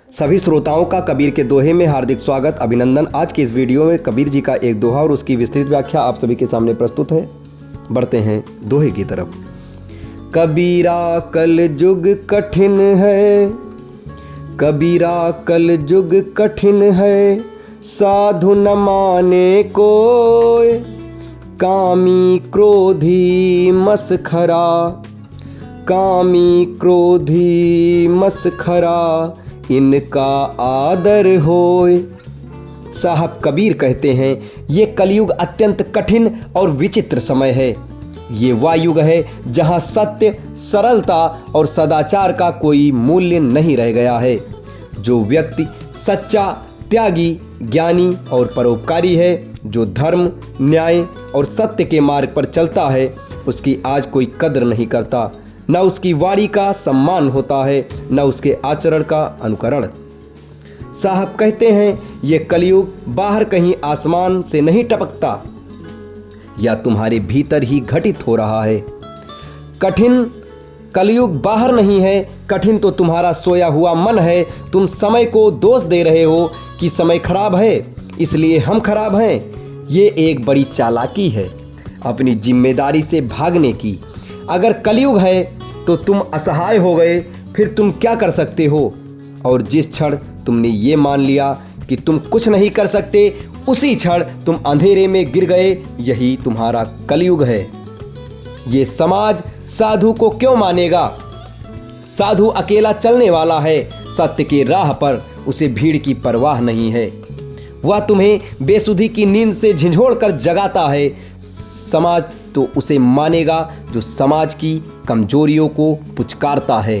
सभी श्रोताओं का कबीर के दोहे में हार्दिक स्वागत अभिनंदन। आज के इस वीडियो में कबीर जी का एक दोहा और उसकी विस्तृत व्याख्या आप सभी के सामने प्रस्तुत है। बढ़ते हैं दोहे की तरफ। कबीरा कल युग कठिन है, कबीरा कल युग कठिन है, साधु न माने कोय, कामी क्रोधी मसखरा, कामी क्रोधी मसखरा, इनका आदर होय। साहब कबीर कहते हैं, ये कलयुग अत्यंत कठिन और विचित्र समय है। ये वह युग है जहां सत्य, सरलता और सदाचार का कोई मूल्य नहीं रह गया है। जो व्यक्ति सच्चा, त्यागी, ज्ञानी और परोपकारी है, जो धर्म, न्याय और सत्य के मार्ग पर चलता है, उसकी आज कोई कद्र नहीं करता। न उसकी वाणी का सम्मान होता है, न उसके आचरण का अनुकरण। साहब कहते हैं, ये कलयुग बाहर कहीं आसमान से नहीं टपकता, या तुम्हारे भीतर ही घटित हो रहा है। कठिन कलयुग बाहर नहीं है, कठिन तो तुम्हारा सोया हुआ मन है। तुम समय को दोष दे रहे हो कि समय खराब है, इसलिए हम खराब हैं। ये एक बड़ी चालाकी है अपनी जिम्मेदारी से भागने की। अगर कलयुग है तो तुम असहाय हो गए, फिर तुम क्या कर सकते हो? और जिस क्षण तुमने ये मान लिया कि तुम कुछ नहीं कर सकते, उसी क्षण तुम अंधेरे में गिर गए। यही तुम्हारा कलयुग है। ये समाज साधु को क्यों मानेगा? साधु अकेला चलने वाला है, सत्य की राह पर उसे भीड़ की परवाह नहीं है। वह तुम्हें बेसुधी की नींद से झिझोड़ कर जगाता है। समाज तो उसे मानेगा जो समाज की कमजोरियों को पुचकारता है।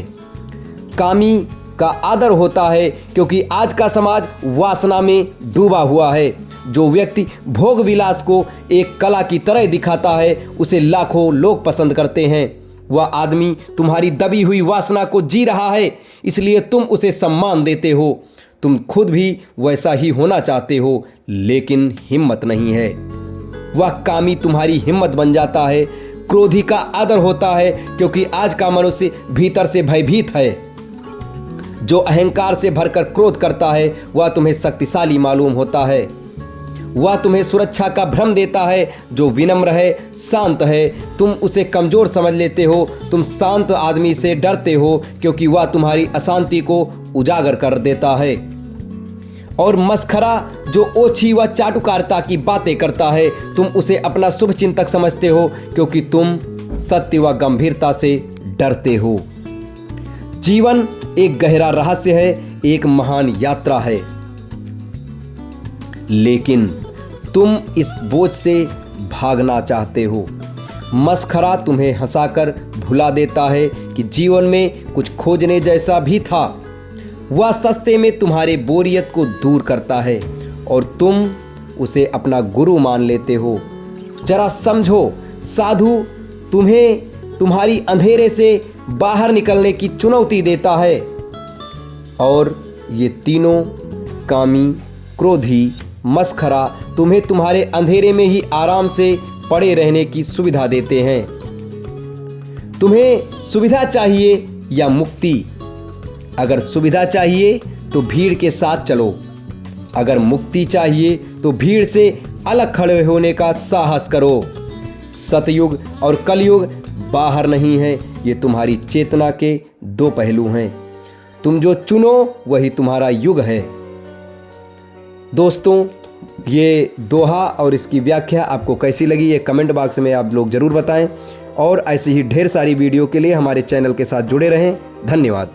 कामी का आदर होता है, क्योंकि आज का समाज वासना में डूबा हुआ है। जो व्यक्ति भोग विलास को एक कला की तरह दिखाता है, उसे लाखों लोग पसंद करते हैं। वह आदमी तुम्हारी दबी हुई वासना को जी रहा है, इसलिए तुम उसे सम्मान देते हो। तुम खुद भी वैसा ही होना चाहते हो, लेकिन हिम्मत नहीं है। वह कामी तुम्हारी हिम्मत बन जाता है। क्रोधी का आदर होता है, क्योंकि आज का मनुष्य भीतर से भयभीत है। जो अहंकार से भरकर क्रोध करता है, वह तुम्हें शक्तिशाली मालूम होता है। वह तुम्हें सुरक्षा का भ्रम देता है। जो विनम्र है, शांत है, तुम उसे कमजोर समझ लेते हो। तुम शांत आदमी से डरते हो, क्योंकि वह तुम्हारी अशांति को उजागर कर देता है। और मस्खरा जो ओछी व चाटुकारिता की बातें करता है, तुम उसे अपना शुभ चिंतक समझते हो, क्योंकि तुम सत्य व गंभीरता से डरते हो। जीवन एक गहरा रहस्य है, एक महान यात्रा है, लेकिन तुम इस बोझ से भागना चाहते हो। मस्खरा तुम्हें हंसाकर भुला देता है कि जीवन में कुछ खोजने जैसा भी था। वह सस्ते में तुम्हारे बोरियत को दूर करता है और तुम उसे अपना गुरु मान लेते हो। जरा समझो, साधु तुम्हें तुम्हारी अंधेरे से बाहर निकलने की चुनौती देता है, और ये तीनों कामी, क्रोधी, मस्खरा तुम्हें तुम्हारे अंधेरे में ही आराम से पड़े रहने की सुविधा देते हैं। तुम्हें सुविधा चाहिए या मुक्ति? अगर सुविधा चाहिए तो भीड़ के साथ चलो, अगर मुक्ति चाहिए तो भीड़ से अलग खड़े होने का साहस करो। सतयुग और कलयुग बाहर नहीं है, ये तुम्हारी चेतना के दो पहलू हैं। तुम जो चुनो वही तुम्हारा युग है। दोस्तों, ये दोहा और इसकी व्याख्या आपको कैसी लगी, ये कमेंट बॉक्स में आप लोग ज़रूर बताएं। और ऐसी ही ढेर सारी वीडियो के लिए हमारे चैनल के साथ जुड़े रहें। धन्यवाद।